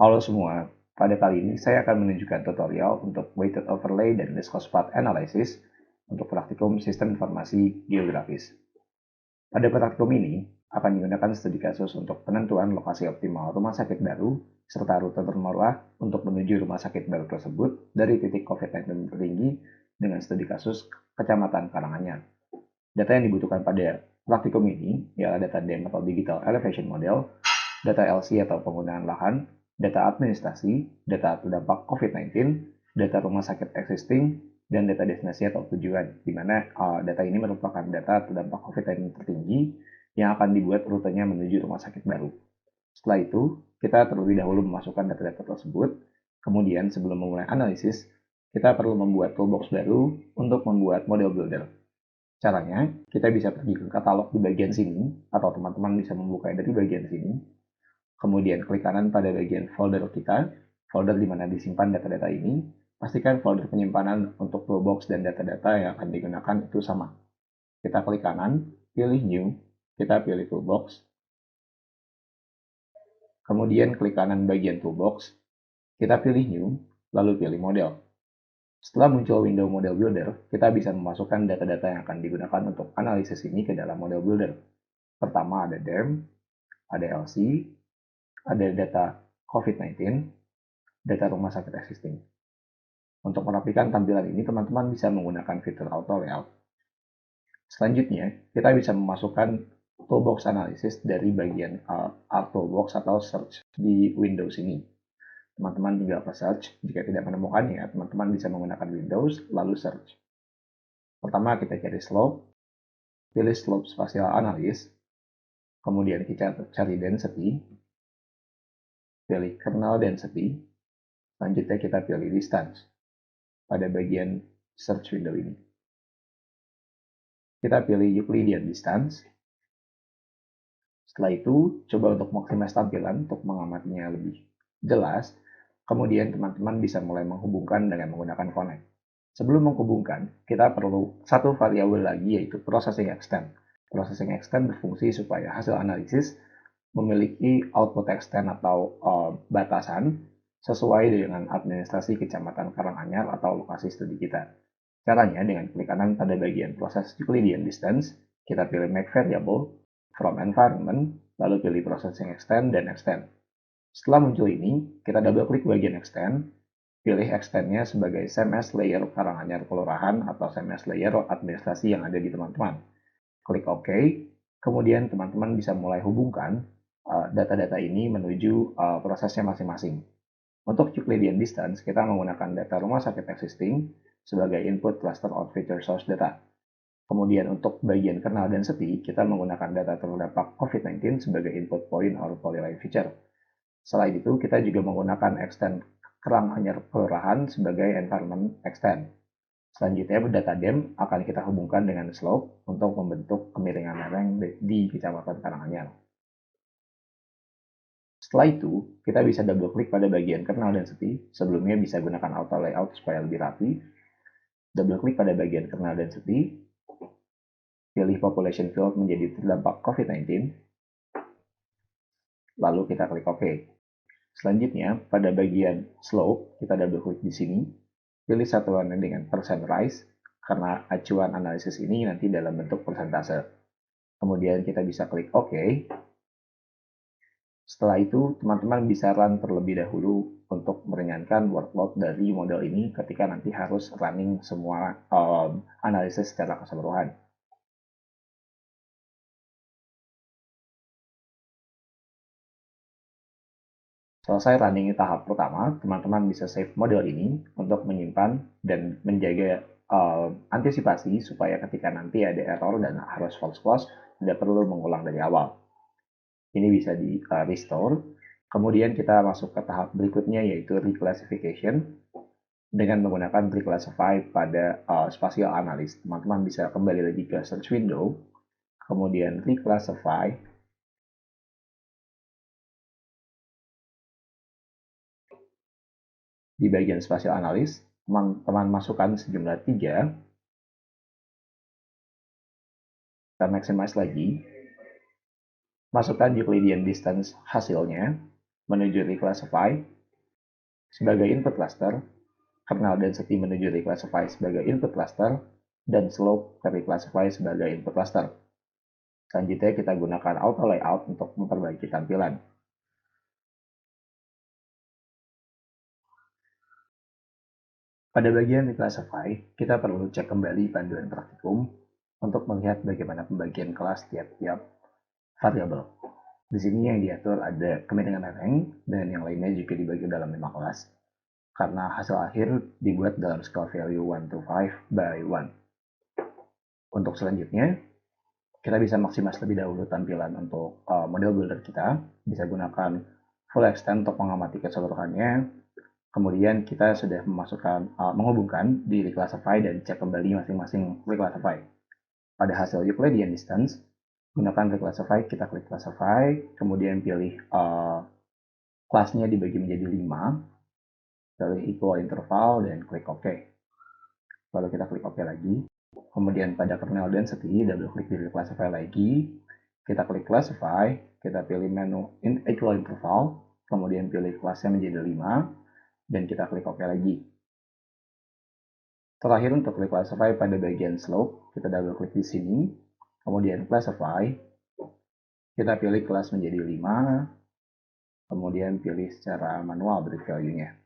Halo semua, pada kali ini saya akan menunjukkan tutorial untuk Weighted Overlay dan Discourse Path Analysis untuk praktikum Sistem Informasi Geografis. Pada praktikum ini, akan digunakan studi kasus untuk penentuan lokasi optimal rumah sakit baru serta rute termurah untuk menuju rumah sakit baru tersebut dari titik COVID-19 tertinggi dengan studi kasus Kecamatan Karanganyar. Data yang dibutuhkan pada praktikum ini ialah data DEM atau Digital Elevation Model, data LC atau penggunaan lahan, data administrasi, data terdampak COVID-19, data rumah sakit existing, dan data destinasi atau tujuan, di mana data ini merupakan data terdampak COVID-19 tertinggi yang akan dibuat rutenya menuju rumah sakit baru. Setelah itu, kita terlebih dahulu memasukkan data-data tersebut, kemudian sebelum memulai analisis, kita perlu membuat toolbox baru untuk membuat model builder. Caranya, kita bisa pergi ke katalog di bagian sini, atau teman-teman bisa membukanya dari bagian sini. Kemudian klik kanan pada bagian folder kita, folder di mana disimpan data-data ini. Pastikan folder penyimpanan untuk toolbox dan data-data yang akan digunakan itu sama. Kita klik kanan, pilih New, kita pilih Toolbox. Kemudian klik kanan bagian Toolbox, kita pilih New, lalu pilih Model. Setelah muncul window Model Builder, kita bisa memasukkan data-data yang akan digunakan untuk analisis ini ke dalam Model Builder. Pertama ada DEM, ada LC, ada data COVID-19, data rumah sakit existing. Untuk merapikan tampilan ini, teman-teman bisa menggunakan fitur Auto Layout. Selanjutnya, kita bisa memasukkan toolbox analysis dari bagian Art Toolbox atau search di Windows ini. Teman-teman tinggal ke search, jika tidak menemukannya, teman-teman bisa menggunakan Windows, lalu search. Pertama, kita cari slope, pilih slope spatial analysis, kemudian kita cari density, pilih kernel density, selanjutnya kita pilih distance pada bagian search window ini. Kita pilih Euclidean distance. Setelah itu, coba untuk maksimal tampilan untuk mengamatinya lebih jelas. Kemudian teman-teman bisa mulai menghubungkan dengan menggunakan connect. Sebelum menghubungkan, kita perlu satu variabel lagi yaitu processing extent. Processing extent berfungsi supaya hasil analisis memiliki output extent atau batasan sesuai dengan administrasi Kecamatan Karanganyar atau lokasi studi kita. Caranya dengan klik kanan pada bagian proses Euclidean distance, kita pilih make variable, from environment, lalu pilih processing extend dan extend. Setelah muncul ini, kita double klik bagian extend, pilih extendnya sebagai CMS layer Karanganyar Kelurahan atau CMS layer administrasi yang ada di teman-teman. Klik OK, kemudian teman-teman bisa mulai hubungkan data-data ini menuju prosesnya masing-masing. Untuk Euclidean distance, kita menggunakan data rumah sakit existing sebagai input cluster out feature source data. Kemudian untuk bagian kernel density, kita menggunakan data terdampak COVID-19 sebagai input point or polyline feature. Selain itu, kita juga menggunakan extend Karanganyar Kelurahan sebagai environment extend. Selanjutnya, data DEM akan kita hubungkan dengan slope untuk membentuk kemiringan lereng di Kecamatan Karanganyar. Setelah itu, kita bisa double klik pada bagian kernel density. Sebelumnya bisa gunakan auto layout supaya lebih rapi. Double klik pada bagian kernel density. Pilih population field menjadi terdampak COVID-19. Lalu kita klik OK. Selanjutnya, pada bagian slope, kita double klik di sini. Pilih satuannya dengan percent rise, karena acuan analisis ini nanti dalam bentuk persentase. Kemudian kita bisa klik OK. Setelah itu, teman-teman bisa run terlebih dahulu untuk meringankan workload dari model ini ketika nanti harus running semua analisis secara keseluruhan. Selesai running tahap pertama, teman-teman bisa save model ini untuk menyimpan dan menjaga antisipasi supaya ketika nanti ada error dan harus false close, tidak perlu mengulang dari awal. Ini bisa di restore. Kemudian kita masuk ke tahap berikutnya yaitu reclassification dengan menggunakan reclassify pada spatial analysis. Teman-teman bisa kembali lagi ke search window, kemudian reclassify. Di bagian spatial analysis, teman-teman masukkan sejumlah 3. Kita maximize lagi. Masukkan Euclidean distance hasilnya. menuju reclassify sebagai input cluster, kernel density menuju reclassify sebagai input cluster, dan slope ke reclassify sebagai input cluster. Selanjutnya kita gunakan auto layout untuk memperbaiki tampilan. Pada bagian reclassify, kita perlu cek kembali panduan praktikum untuk melihat bagaimana pembagian kelas tiap-tiap variabel. Di sini yang diatur ada kemiringan rank dan yang lainnya juga dibagi dalam 5 kelas. Karena hasil akhir dibuat dalam scale value 1 to 5 by 1. Untuk selanjutnya, kita bisa maksimal terlebih dahulu tampilan untuk model builder kita. Bisa gunakan full extend untuk mengamati keseluruhannya. Kemudian kita sudah menghubungkan di reclassify dan cek kembali masing-masing reclassify. Pada hasil Euclidean distance, gunakan reclassify, kita klik classify, kemudian pilih kelasnya dibagi menjadi 5, pilih equal interval dan klik OK. Lalu kita klik OK lagi. Kemudian pada kernel density, double klik di reclassify lagi, kita klik classify, kita pilih menu equal interval, kemudian pilih kelasnya menjadi 5, dan kita klik OK lagi. Terakhir untuk reclassify pada bagian slope, kita double klik di sini, kemudian classify, kita pilih kelas menjadi 5, kemudian pilih secara manual break value-nya.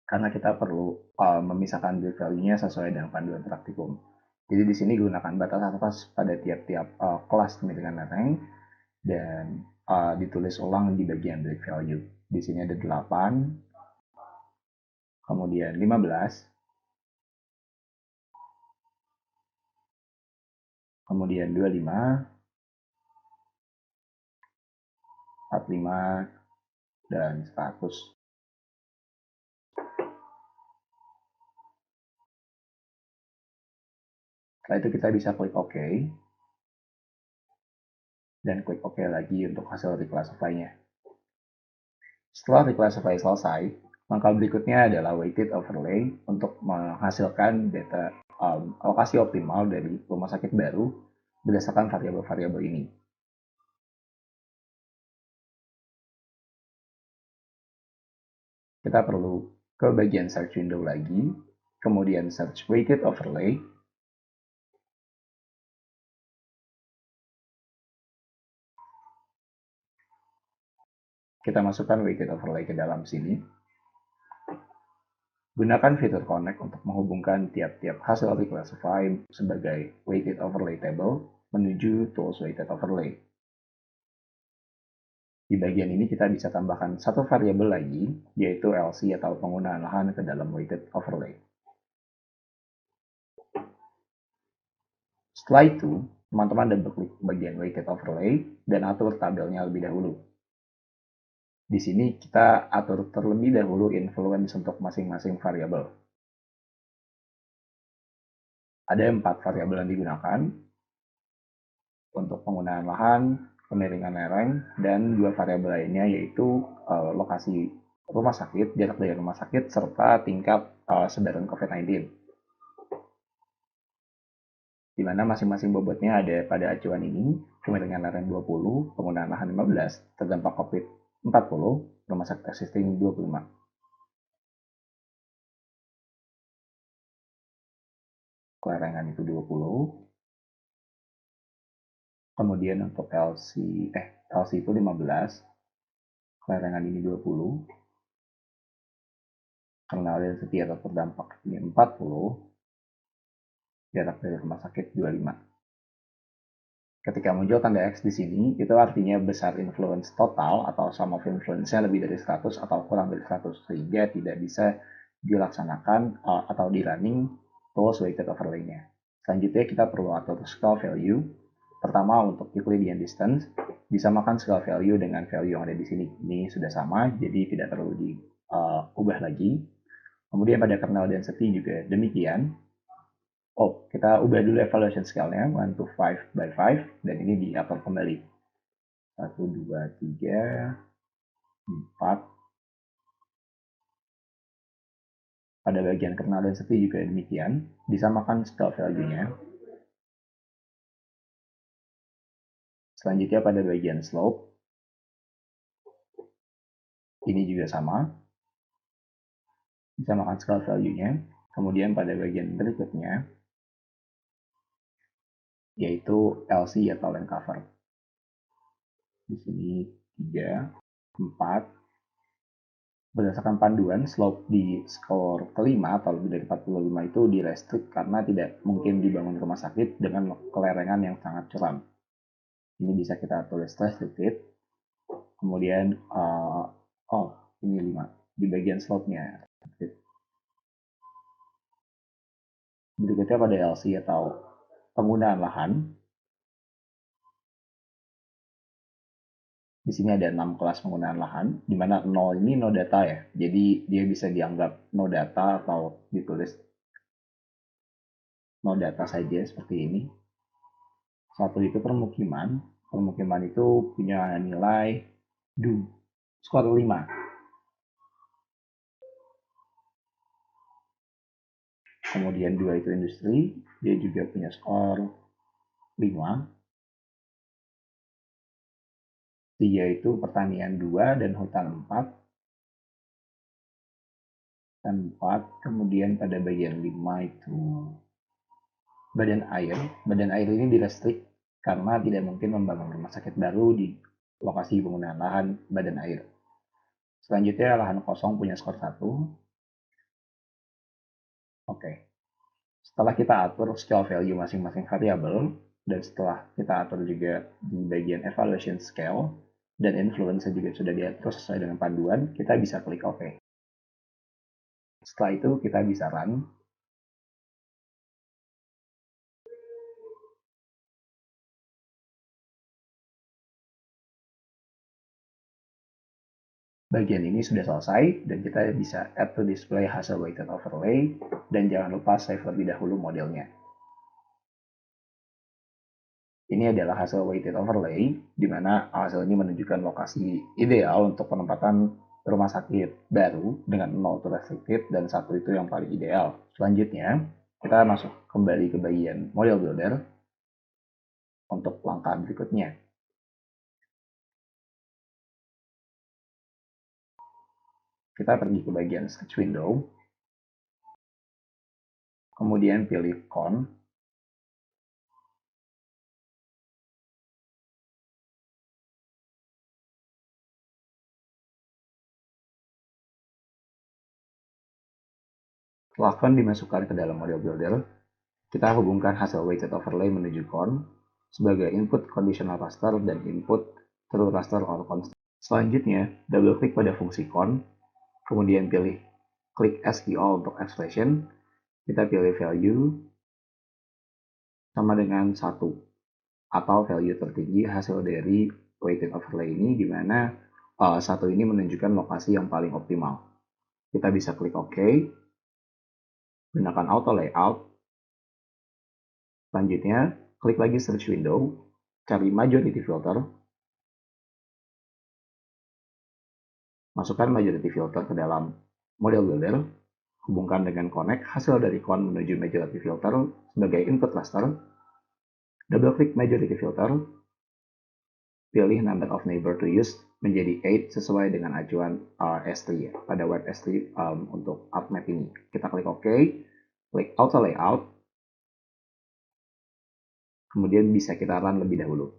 Karena kita perlu memisahkan break value-nya sesuai dengan panduan praktikum. Jadi di sini gunakan batas atas pada tiap-tiap kelas kemiringan rank dan ditulis ulang di bagian break value. Di sini ada 8, kemudian 15, kemudian 25, 45, dan 100. Setelah itu kita bisa klik OK, dan klik OK lagi untuk hasil reclassify-nya. Setelah reclassify selesai, langkah berikutnya adalah weighted overlay untuk menghasilkan data alokasi optimal dari rumah sakit baru berdasarkan variabel-variabel ini. Kita perlu ke bagian search window lagi, kemudian search weighted overlay. Kita masukkan weighted overlay ke dalam sini. Gunakan fitur connect untuk menghubungkan tiap-tiap hasil reclassify sebagai weighted overlay table menuju tools weighted overlay. Di bagian ini kita bisa tambahkan satu variabel lagi, yaitu LC atau penggunaan lahan ke dalam weighted overlay. Setelah itu, teman-teman double klik bagian weighted overlay dan atur tabelnya lebih dahulu. Di sini kita atur terlebih dahulu influence untuk masing-masing variabel. Ada 4 variabel yang digunakan untuk penggunaan lahan, kemiringan lereng, dan 2 variabel lainnya yaitu lokasi rumah sakit, jarak dari rumah sakit, serta tingkat sebaran COVID-19. Di mana masing-masing bobotnya ada pada acuan ini, kemiringan lereng 20, penggunaan lahan 15, terdampak COVID 40, rumah sakit existing 25. Kelerengan itu 20. Kemudian untuk LC itu 15. Kelerengan ini 20. Kernel density atau terdampak ini 40. Jarak dari rumah sakit 25. Ketika muncul tanda X di sini, itu artinya besar influence total atau sum of influence-nya lebih dari 100 atau kurang dari 100, sehingga tidak bisa dilaksanakan atau di running tools weighted overlay-nya. Selanjutnya kita perlu atur scale value. Pertama untuk Euclidean distance, disamakan scale value dengan value yang ada di sini. Ini sudah sama, jadi tidak perlu diubah lagi. Kemudian pada kernel density juga demikian. Kita ubah dulu evaluation scale-nya 1 to 5 by 5 dan ini diatur kembali 1, 2, 3, 4. Pada bagian kernel density juga demikian, disamakan scale value-nya. Selanjutnya pada bagian slope, Ini juga sama, disamakan scale value-nya. Kemudian pada bagian berikutnya, yaitu LC atau land cover. Di sini 3, 4. Berdasarkan panduan, slope di skor kelima atau lebih dari 45 itu direstrict karena tidak mungkin dibangun rumah sakit dengan kelerengan yang sangat curam. Ini bisa kita tulis restricted. Kemudian, ini 5. Di bagian slope-nya. Berikutnya pada LC atau penggunaan lahan. Di sini ada 6 kelas penggunaan lahan, di mana 0 ini no data ya. Jadi dia bisa dianggap no data atau ditulis no data saja seperti ini. 1 itu permukiman. Permukiman itu punya nilai skor 5. Kemudian 2 itu industri, dia juga punya skor 5. 3 itu pertanian 2 dan hutan 4. Dan 4, kemudian pada bagian 5 itu badan air. Badan air ini direstrik karena tidak mungkin membangun rumah sakit baru di lokasi penggunaan lahan badan air. Selanjutnya lahan kosong punya skor 1. Oke. Setelah kita atur scale value masing-masing variabel, dan setelah kita atur juga di bagian evaluation scale, dan influence juga sudah diatur sesuai dengan panduan, kita bisa klik OK. Setelah itu kita bisa run. Bagian ini sudah selesai, dan kita bisa add to display hasil weighted overlay, dan jangan lupa save terlebih dahulu modelnya. Ini adalah hasil weighted overlay, di mana hasil ini menunjukkan lokasi ideal untuk penempatan rumah sakit baru dengan 0 itu restricted dan 1 itu yang paling ideal. Selanjutnya, kita masuk kembali ke bagian model builder untuk langkah berikutnya. Kita pergi ke bagian sketch window, kemudian pilih con. Setelah con dimasukkan ke dalam model builder, kita hubungkan hasil weighted overlay menuju con sebagai input conditional raster dan input true raster or constant. Selanjutnya, double klik pada fungsi con, kemudian pilih klik ASCII all untuk expression, kita pilih value sama dengan 1 atau value tertinggi hasil dari weighted overlay ini, di mana 1 ini menunjukkan lokasi yang paling optimal. Kita bisa klik OK, gunakan auto layout. Selanjutnya, klik lagi search window, cari majority filter, masukkan majority filter ke dalam model builder, hubungkan dengan connect hasil dari con menuju majority filter sebagai input raster, double klik majority filter, pilih number of neighbor to use menjadi 8 sesuai dengan acuan S3 ya, pada web S3 untuk ArcMap ini. Kita klik OK, klik auto layout, kemudian bisa kita run lebih dahulu.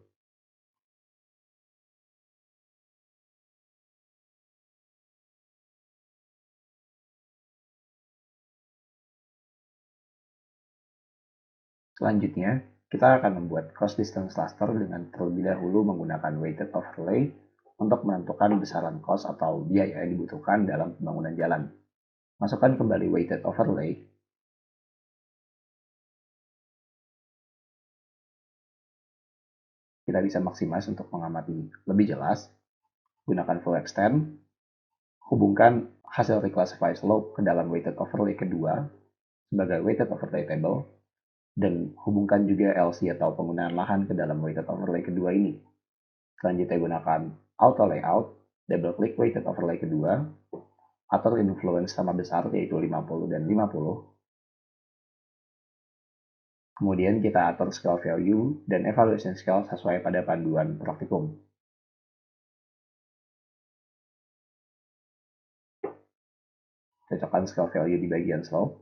Selanjutnya, kita akan membuat cross distance raster dengan terlebih dahulu menggunakan weighted overlay untuk menentukan besaran cost atau biaya yang dibutuhkan dalam pembangunan jalan. Masukkan kembali weighted overlay. Kita bisa maximize untuk mengamati lebih jelas. Gunakan full extend. Hubungkan hasil reclassify slope ke dalam weighted overlay kedua sebagai weighted overlay table. Dan hubungkan juga LC atau penggunaan lahan ke dalam weighted overlay kedua ini. Selanjutnya gunakan auto layout, double klik weighted overlay kedua, atur influence sama besar yaitu 50 dan 50. Kemudian kita atur scale value dan evaluation scale sesuai pada panduan praktikum. Cocokkan scale value di bagian slope.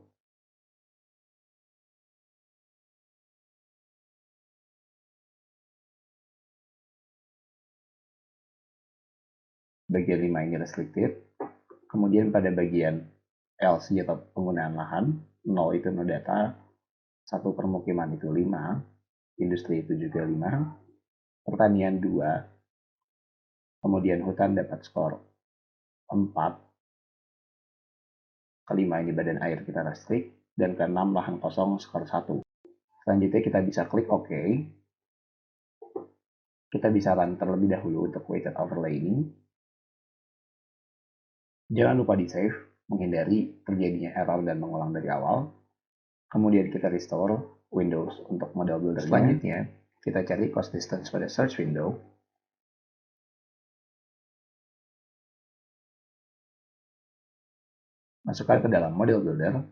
Bagian 5 ini restricted. Kemudian pada bagian LC atau penggunaan lahan, 0 itu no data, 1 permukiman itu 5, industri itu juga 5, pertanian 2, kemudian hutan dapat skor 4, kelima ini badan air kita restrict, dan keenam lahan kosong skor 1. Selanjutnya kita bisa klik OK. Kita bisa run terlebih dahulu untuk weighted overlay ini. Jangan lupa di save, menghindari terjadinya error dan mengulang dari awal. Kemudian kita restore Windows untuk model builder. Selanjutnya, kita cari cost distance pada search window. Masukkan ke dalam model builder.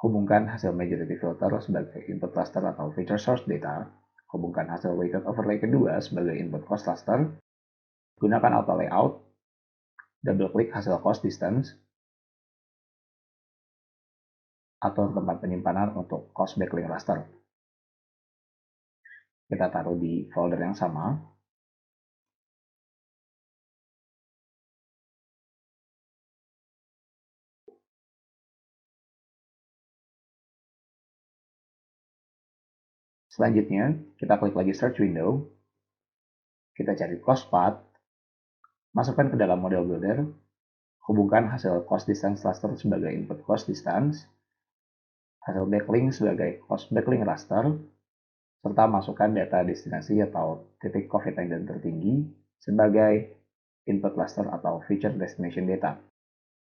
Hubungkan hasil majority filter sebagai input cluster atau feature source data. Hubungkan hasil weighted overlay kedua sebagai input cost cluster. Gunakan auto layout. Double klik hasil cost distance. Atur tempat penyimpanan untuk cost backlink raster. Kita taruh di folder yang sama. Selanjutnya, kita klik lagi search window. Kita cari cost path. Masukkan ke dalam model builder. Hubungkan hasil cost distance cluster sebagai input cost distance. Hasil backlink sebagai cost backlink raster. Serta masukkan data destinasi atau titik COVID tangent tertinggi sebagai input cluster atau feature destination data.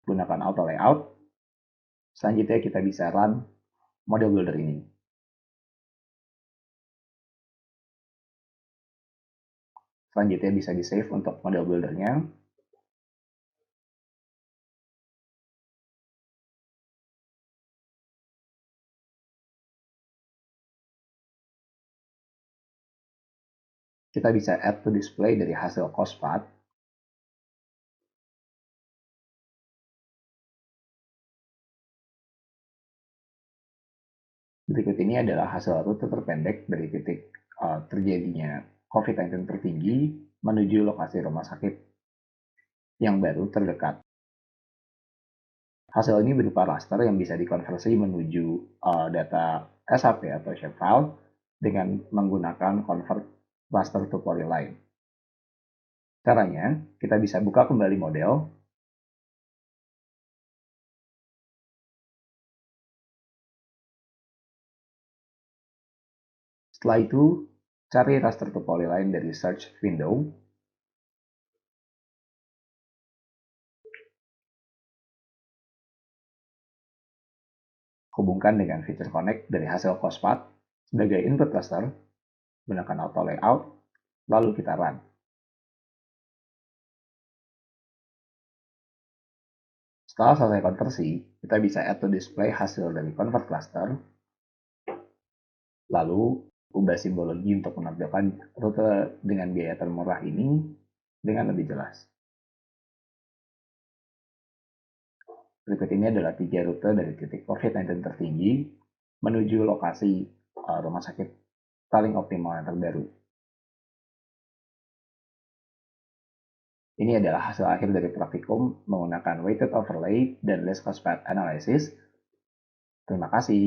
Gunakan auto layout. Selanjutnya kita bisa run model builder ini. Selanjutnya bisa di save untuk model buildernya. Kita bisa add to display dari hasil cost path. Berikut ini adalah hasil rute terpendek dari titik terjadinya COVID-19 tertinggi menuju lokasi rumah sakit yang baru terdekat. Hasil ini berupa raster yang bisa dikonversi menuju data SAP atau shapefile dengan menggunakan convert raster to polyline. Caranya, kita bisa buka kembali model. Setelah itu, cari raster to polyline dari search window. Hubungkan dengan feature connect dari hasil cost path sebagai input raster. Gunakan auto layout, lalu kita run. Setelah selesai konversi, kita bisa add to display hasil dari convert cluster. Lalu, ubah simbologi untuk menampilkan rute dengan biaya termurah ini dengan lebih jelas. Berikut ini adalah 3 rute dari titik COVID-19 tertinggi menuju lokasi rumah sakit paling optimal yang terbaru. Ini adalah hasil akhir dari praktikum menggunakan weighted overlay dan least cost path analysis. Terima kasih.